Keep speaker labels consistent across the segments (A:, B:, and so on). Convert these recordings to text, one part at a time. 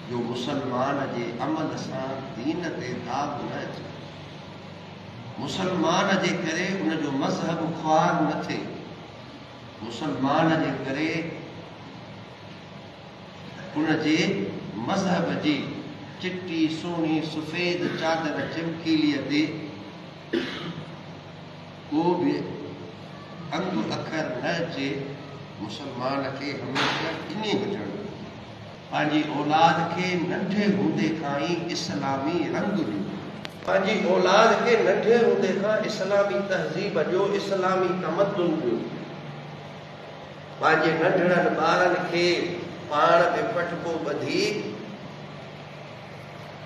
A: जो मुसलमान जे अमल सां दीन ते दाग न अचे, मुसलमान जे करे उन जो मज़हब ख्वार न थिए, मुसलमान जे करे उन जे मज़हब जी चिट्टी सुहिणी सफ़ेद चादर चमकीलीअ ते को बि अंग अखर न अचे। मुसलमान खे हमेशह इन हुजणु, पंहिंजी औलाद खे नंढे हूंदे खां ई इस्लामी रंग ॾियो, पंहिंजी औलाद खे नंढे हूंदे खां इस्लामी तहज़ीब ॾियो, इस्लामी तमद्दुन ॾियो। पंहिंजे नंढड़नि ॿारनि खे पाण में पटको ॿधी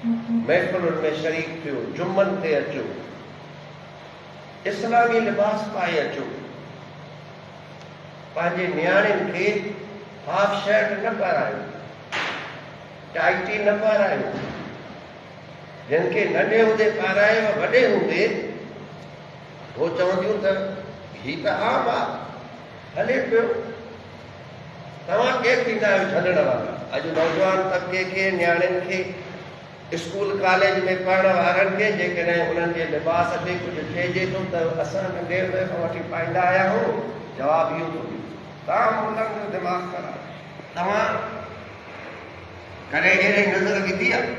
A: महफ़िलुनि में शरीक थियो, जुमनि ते अचो, इस्लामी लिबास पाए अचो। पंहिंजे नियाणियुनि खे हाफ शर्ट न पारायो, टाइटी न पारायो। जिन खे नंढे हूंदे पारायो, वॾे हूंदे हो चवंदियूं त ही त आम आहे, हले पियो। तव्हां केरु थींदा आहियो छॾण वारा? अॼु नौजवान तबिके खे, नियाणियुनि खे, स्कूल कॉलेज में पढ़ण वारनि खे जेकॾहिं उन्हनि जे लिबास ते कुझु थिएजे थो त असां नंढे हूंदे खां वठी पाईंदा आया आहियूं, जवाबु इहो थो ॾिए तव्हां मुल्हनि जो दिमाग़ ख़राबु। तव्हां कॾहिं अहिड़ी नज़र विधी आहे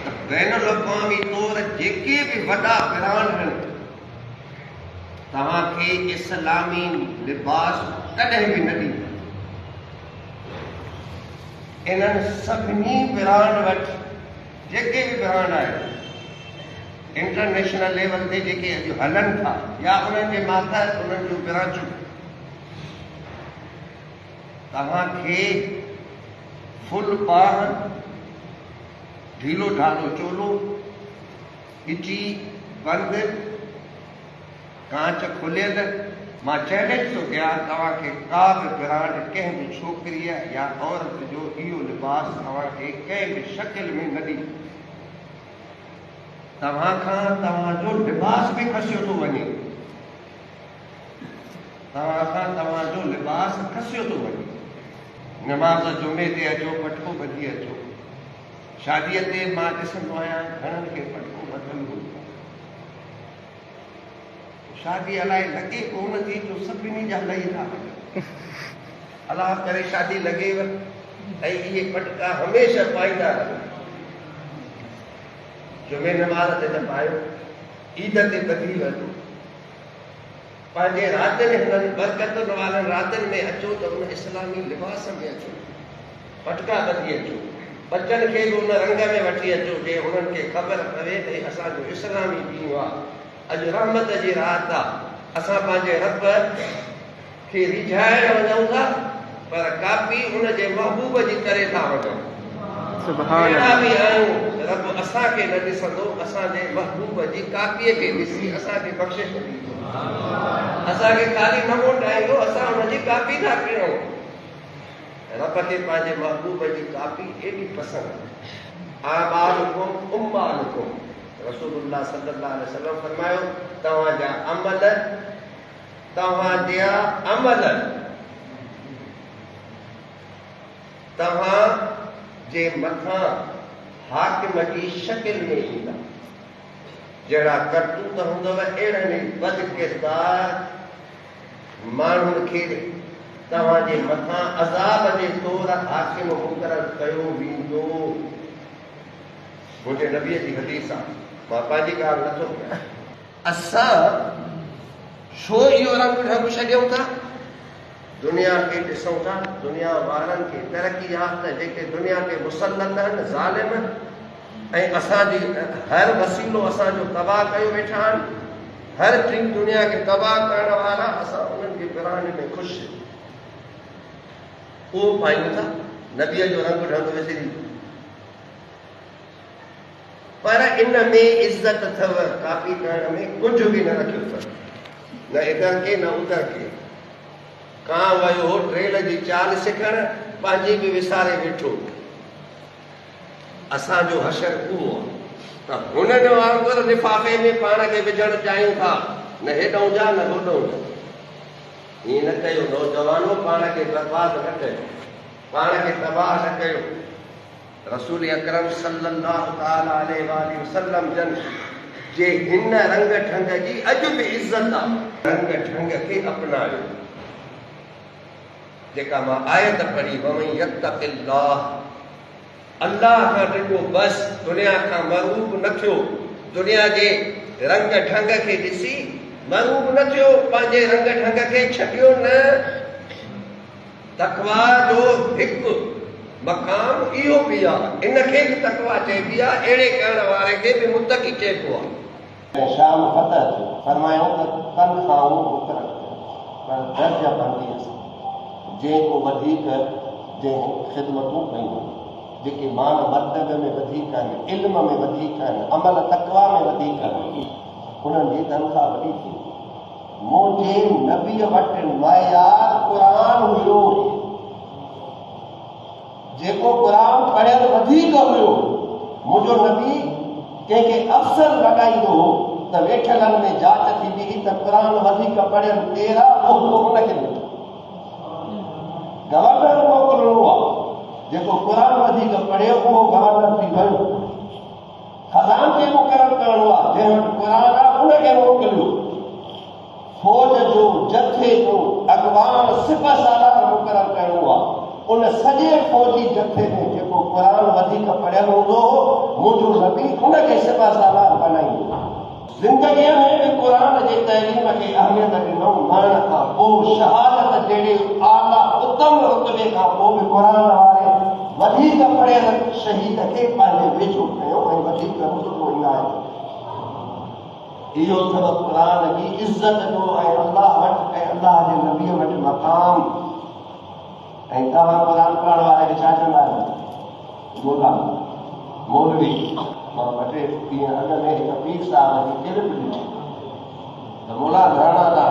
A: त बैन अल-अक़वामी तौर जेके बि वॾा ब्रांड आहिनि तव्हांखे इस्लामी लिबास कॾहिं बि न ॾींदा? इन्हनि सभिनी ब्रांड वटि जेके बि ब्रांड आहिनि इंटरनेशनल लेवल ते जेके अॼु हलनि था या उन्हनि जे माथां उन्हनि जूं ब्रांचूं, तव्हांखे फुल पाह, ढीलो ढालो चोलो, ॻिची बंदि, कांच खुलियल। मां चैलेंज थो कयां, तव्हांखे का बि ब्रांड कंहिं बि छोकिरीअ या औरत जो इहो लिबास तव्हांखे कंहिं बि शकिल में न ॾींदी। तव्हां खां तव्हांजो लिबास बि खसियो थो वञे, तव्हां खां तव्हांजो लिबास खसियो थो वञे। नमाज़ जुमे ते अचो, पटको ॿधी अचो। शादीअ ते मां ॾिसंदो आहियां घणनि खे पटको ॿधल हूंदो। शादी अलाए लॻे कोन थी जो सभिनी जा लही था वञनि। अलाह करे शादी लॻेव ऐं इहे पटका हमेशह पाईंदा रहो। जुमे नमाज़ ते न पायो, ईद ते ॿधी वञो। पंहिंजे रातिनि हिननि बरकतुनि वारनि रातिनि में अचो त उन इस्लामी लिबास में अचो, पटका ॿधी अचो। बचनि खे बि उन रंग में वठी अचो जे उन्हनि खे ख़बर पवे त असांजो इस्लामी ॾींहुं आहे। अॼु रहमत जी रात आहे, असां पंहिंजे रब खे रिझाइण वञूं था पर कापी उन जे महबूब जी करे था वञूं। अहिड़ा बि आहियूं रब असांखे न ॾिसंदो, असांजे महबूब जी कापीअ खे ॾिसी असांखे बख़्शिश ॾींदो। असांखे ख़ाली न मोटाईंदो, असां हुनजी कापी था पियूं। रब खे पंहिंजे महबूब जी कापी एॾी पसंदि आहे। आबालुकुम उम्मालुकुम, रसूलुल्लाह सल्लल्लाहु अलैहि वसल्लम फरमायो, तव्हांजा अमल तव्हां जे मथां हाकिम जी शकिल में ईंदा। जहिड़ा करतूत हूंदव अहिड़नि बद किरदार माण्हुनि खे तव्हांजे मथां अज़ाब जे तौर हाकिम मुक़ररु कयो वेंदो। मुंहिंजे नबीअ जी हदीस आहे, मां पंहिंजी ॻाल्हि नथो कयां। असां छो इहो रंग ढंग छॾियूं था? दुनिया खे ॾिसूं था, दुनिया वारनि खे तरक़ी याफ़्ता जेके दुनिया खे मुसलत आहिनि, ज़ालिम, ऐं असांजी हर वसीलो असांजो तबाह कयो वेठा आहिनि। हर चीज़ दुनिया खे तबाह करण वारा असां उन्हनि खे ब्रांड में ख़ुशि उहो पायूं था, नबीअ जो रंग ढंग विसरी। पर इन में इज़त अथव, कापी करण में कुझु बि न रखियो अथव, न इधर के न उधर के। कां वियो हो ट्रेल जी चाल सिखण, पंहिंजी बि विसारे वेठो। असांजो हशर उहो आहे त हुननि वांगुरु लिफ़ाफ़े में पाण खे विझणु चाहियूं था, न हेॾो जा न होॾो जा। ईअं न कयो नौजवानो, पाण खे बर्बाद न कयो, पाण खे तबाह न कयो। रसूल अकरम सल्लल्लाहु ताला अलैहि वसल्लम जन जे हिन रंग ढंग जी अज भी इज्जत आहे। रंग ढंग खे अपनायो। जेका मां आयत पढ़ी वमन यत्तक़िल्लाह, अल्लाह खां ॾिठो बस, दुनिया खां मरूब न थियो। दुनिया जे रंग ढंग खे ॾिसी मरूब न थियो, पंहिंजे रंग ढंग खे छॾियो न। तक़वा जो हिकु मक़ाम इहो बि आहे, इनखे बि तक़वा चइबी आहे। अहिड़े करण वारे खे बि मुतक़ी चइबो आहे। शाम फतह थी, फरमायो त कन खां बुकर पर दर्जा बंदी जेको वधीक जंहिं ख़िदमतूं कयूं, जेके मान मर्तबे में वधीक आहिनि, इल्म में वधीक आहिनि, अमल तक़वा में वधीक आहिनि, उन्हनि जी तनख़्वाह वॾी थी। मुंहिंजे नबीअ वटि मयार क़ुरान हुयो, जेको क़ुरान पढ़ियल वधीक हुयो। मुंहिंजो नबी कंहिंखे अफ़सर लॻाईंदो हो त वेठलनि में जांच थींदी हुई त क़ुरान वधीक पढ़ियल केरु आहे, उहो हुनखे ॾिठो। गवर्नर मोकिलिणो आहे, जेको क़ुरान वधीक पढ़ियो उहो गवर्नर थी वियो। खज़ानची मुक़ररु करणो आहे, जंहिं वटि क़ुरान आहे उनखे मोकिलियो। फौज जो जथे जो अॻवान सिपह सालार मुक़ररु करणो आहे। उन सॼे फौजी जथे में जेको क़ुरान वधीक पढ़ियल हूंदो, मुंहिंजो नबी उनखे सिपह सालार बनाईंदो। ज़िंदगीअ में बि क़ुरान जे तइलीम खे अहमियत ॾिनो। मरण खां पोइ शहादत जहिड़े आला उत्तम रुतबे खां पोइ बि क़ुरान वारे वधीक पढ़ियल शहीद खे पंहिंजे वेझो कयो ऐं वधीक रुतबो इनायत। इहो अथव क़ुरान जी इज़त जो ऐं अल्लाह वटि ऐं अल्लाह जे नबीअ वटि मक़ाम। ऐं तव्हां क़ुरान पढ़ण वारे खे छा चवंदा आहियो? मोला, मौलवी। मां ॿ टे ॾींहं अॻ में हिकु पीर साहिब जी क्लिप ॾिठी त मोला घराणा था।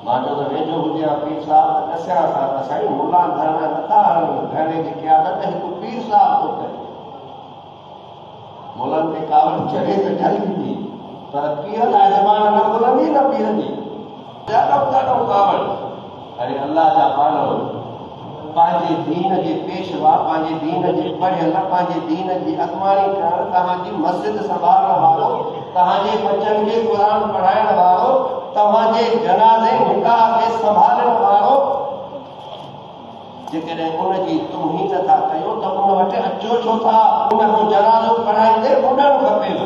A: मां चयो त वेझो हुजे हा पीर साहिब त ॾसियां सां त साईं मोला घराणा नथा हणनि, घणे जी क़यादत हिकु पीर साहिब थो करे। मोलनि ते कावड़ चढ़े त ढलंदी, पर पीर लाइ ज़बान न खुलंदी न पीर जी। ॾाढो कावड़। अरे अल्लाह जा माण्हू, पंहिंजे दीन जे पेशवा, पंहिंजे दीन जे पढ़ियल, पंहिंजे दीन जी अॻुवाणी करण, तव्हांजी मस्जिद संभालण वारो, तव्हांजे बचनि खे क़ुरान पढ़ाइण वारो, तव्हांजे जनाज़े निकाह खे संभालण वारो, जेकॾहिं उनजी तौहीन था कयो त उन वटि अचो छो था? उनजो जनाज़ो पढ़ाईंदे ॿुधणु खपेव।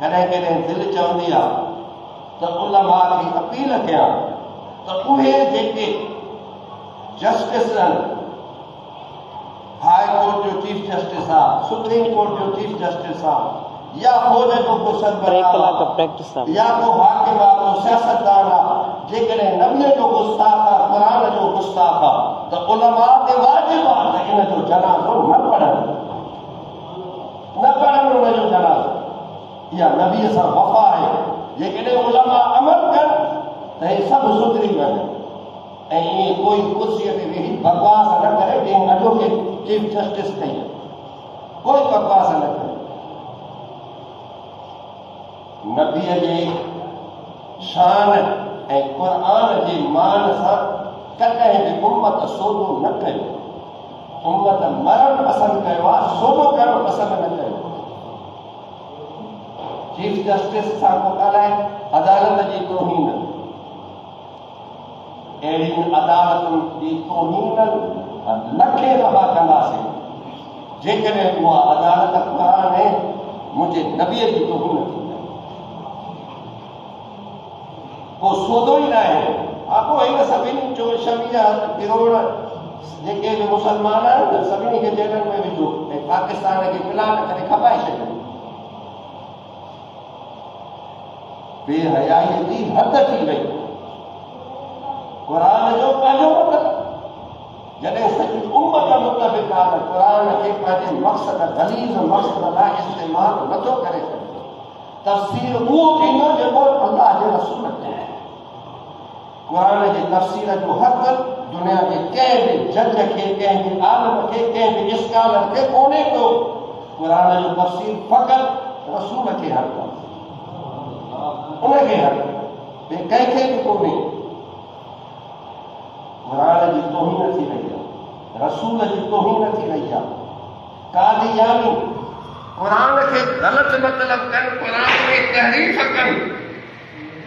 A: कॾहिं कॾहिं दिलि चवंदी आहे त उलमा खे अपील कयां त उहे जेके जस्टिस आहिनि, हाई कोर्ट जो चीफ जस्टिस आहे, सुप्रीम कोर्ट जो चीफ जस्टिस आहे, या फौज जो को सरबराह, या को हाकिम आहे, को सियासतदान आहे, जेकॾहिं नबीअ जो गुस्ताख आहे, क़ुरान जो गुस्ताख आहे, त उलमा ते वाजिब आहे त इन जो जनाज़ो न पढ़नि उनजो जनाज़ो। इहा नबीअ सां वफ़ा आहे। जेकॾहिं उलमा अमल कनि त हे सभु सुधरी वञे ऐं ईअं कोई कुर्सीअ ते वेही बकवास न करे। जंहिं अॼो खे चीफ जस्टिस कई, कोई बकवास न करे। नबीअ जे शान ऐं क़ुरान जे मान सां कॾहिं बि उम्मत सौदो न कयो। उम्मत मरण पसंदि कयो आहे, सौदो करणु पसंदि न कयो। चीफ जस्टिस सां को ॻाल्हाए, अदालत जी तौहीन, अहिड़ी अदालतुनि जी तौहीन लखे दफ़ा कंदासीं जेकॾहिं उहा अदालत क़ुरान ऐं मुंहिंजे नबीअ जी तौहीन थी। को सौदो ई न आहे। पोइ हिन सभिनी 24 करोड़ जेके बि मुस्लमान आहिनि, सभिनी खे जेलनि में विझो ऐं पाकिस्तान खे प्लान करे खपाए छॾियो। बेहयाईअ जी हद थी वई। क़ुरान जो पंहिंजो मतिलबु, जॾहिं सॼी उम्मत मुतफ़िक़ आहे, क़ुरान खे पंहिंजे मक़सद, गलीज़ मक़सद लाइ इस्तेमालु नथो करे सघे। तफ़सीर उहो थींदो जेको अल्लाह जे रसूल कयो। क़ुरान जी तफ़सीर जो हक़ दुनिया जे कंहिं बि जज खे, कंहिं बि आलिम खे, कंहिं बि स्कॉलर खे कोन्हे को। क़ुरान जो तफ़सीर फ़क़ति रसूल खे हक़ आहे, उनखे हक़, ॿिए कंहिंखे बि कोन्हे। क़ुरान जी तौहीन थी रही आहे। रसूल जी तोहीन थी रही आहे। कादियानी क़ुरान खे ग़लति मतिलबु कनि, क़ुरान में तहरीफ़ कनि।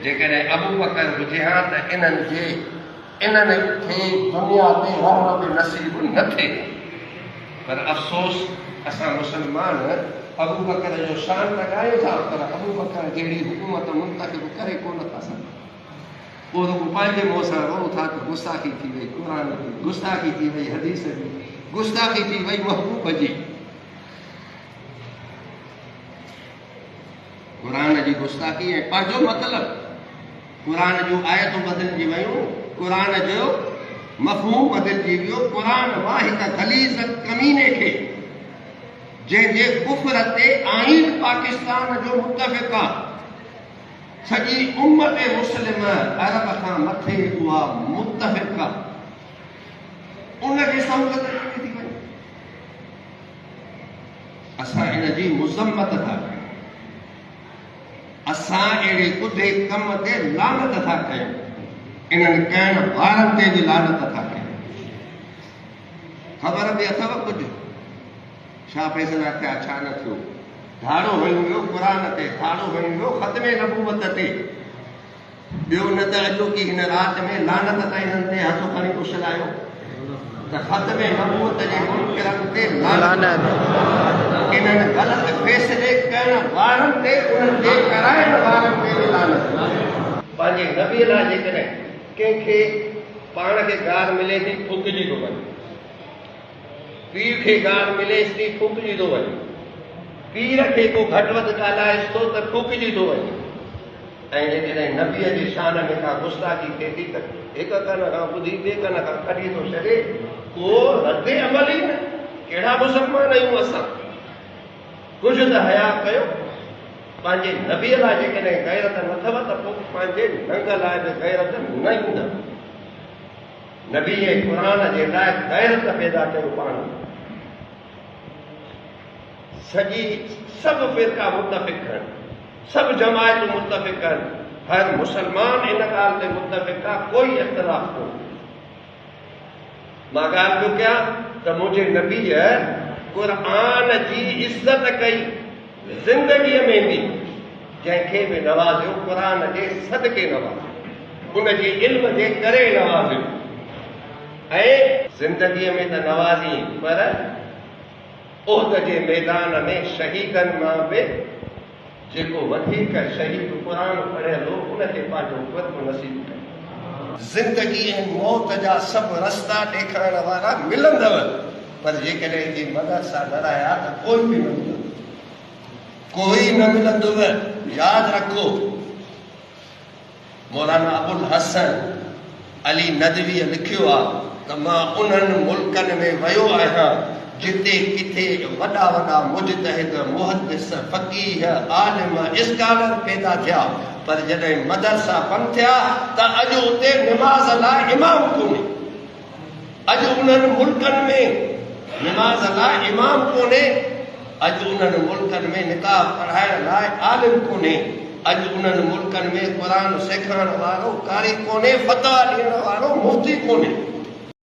A: जेकॾहिं अबू बकर हुजे हा त इन्हनि खे दुनिया ते रहण बि नसीब न थिए। पर अफ़सोस असां मुस्लमान अबू बकर जो शान त ॻायूं था, पर अबू बकर जहिड़ी हुकूमत मुंतखब करे कोन था सघूं। पोइ रुॻो पंहिंजे मुंहं सां रहूं था त गुस्ताखी थी वई क़ुरान जी, गुस्ताखी थी वई हदीस जी, गुस्ताखी थी वई महबूब जी। क़ुरान जी गुस्ताखी ऐं पंहिंजो मतिलबु, क़ुरान जूं आयतूं बदिलजी वयूं, क़ुरान जो मफ़हूम बदिलजी वियो। क़ुरान मां हिक ग़लीज़ कमीने खे जंहिंजे कुफ्र ते आईन पाकिस्तान जो मुतफ़िक़ आहे, सॼी उम्मत मुस्लिम अरब खां मथे उहा मुतफ़िक़ आहे, उनखे सहूलियत ॾिनी थी वञे। असां इन जी मुज़म्मत था कयूं, असां अहिड़े ॿुधे कम ते लानत था कयूं, इन्हनि करण वारनि ते बि लानत था कयूं। ख़बर बि अथव कुझु छा फ़ैसिला थिया छा न थियो। धाड़ो हणी वियो क़ुरान ते, धाड़ो हणी वियो ख़त्मे नबूवत ते। ॿियो न त अॼोकी हिन राति में लानत त इन्हनि ते हथ खणी उछलायो त ख़त्मे नबूवत जे मुनकिरनि ते लानत, इन्हनि ग़लति फ़ैसिले करण वारनि ते, उन्हनि जे कराइण वारनि ते बि लानत। पंहिंजे नबीअ लाइ जेकॾहिं कंहिंखे पाण खे गार मिले थी फूकिजी थो वञे, पीर खे गार मिलेसि थी फूकिजी थो वञे, पीर खे को घटि वधि ॻाल्हाएसि थो त फूकिजी थो वञे। ऐं जेकॾहिं नबीअ जी शान में का गुस्ताखी थिए थी त हिक कन खां ॿुधी ॿिए कन खां कढी थो छॾे, को रद्द अमल ई न। कहिड़ा मुस्लमान आहियूं असां? कुझु त हया कयो। पंहिंजे नबीअ लाइ जेकॾहिं गैरत नथव त पोइ पंहिंजे नंग लाइ बि गैरत न ईंदव। नबी क़ुरान जे लाइ गैरत पैदा कयो पाण। सभु फ़िरका मुतफ़िक़ आहिनि, सभु जमायतूं मुतफ़िक़ आहिनि, हर मुस्लमान इन ॻाल्हि ते मुतफ़िक़ आहे, कोई इख़्तिलाफ़ कोन्हे। मां ॻाल्हि पियो कयां त मुंहिंजे नबीअ क़ुरान जी इज़त कई ज़िंदगीअ में बि, जंहिंखे बि नवाज़ियो क़ुरान जे सदके नवाज़ियो, उनजे इल्म जे करे नवाज़ियो। ऐं ज़िंदगीअ में त नवाज़ी, पर उहद जे मैदान में शहीदनि मां बि जेको वधीक शहीद क़ुरान पढ़ियल हो, उनखे पंहिंजो क़ुर्ब नसीब कयो। ज़िंदगी ऐं मौत जा सभु रस्ता ॾेखारण वारा मिलंदव, पर जेकॾहिं हिते मदद सां लड़ाया त कोई बि न मिलंदो, कोई न मिलंदव। यादि रखो, मौलाना अबुल हसन अली नदवीअ लिखियो आहे त मां उन्हनि मुल्कनि में वियो आहियां जिते किथे वॾा वॾा मुजतहिद, मुहद्दिस, फ़क़ीह, आलिम, स्कॉलर पैदा थिया, पर जॾहिं मदरसा बंदि थिया त अॼु उते निमाज़ लाइ इमाम कोन्हे। अॼु उन्हनि मुल्कनि में निमाज़ लाइ इमाम कोन्हे, अॼु उन्हनि मुल्कनि में निकाह पढ़ाइण लाइ आलिम कोन्हे, अॼु उन्हनि मुल्कनि में क़ुरान सेखारण वारो कारी कोन्हे, फतवा ॾियण वारो मुफ़्ती कोन्हे।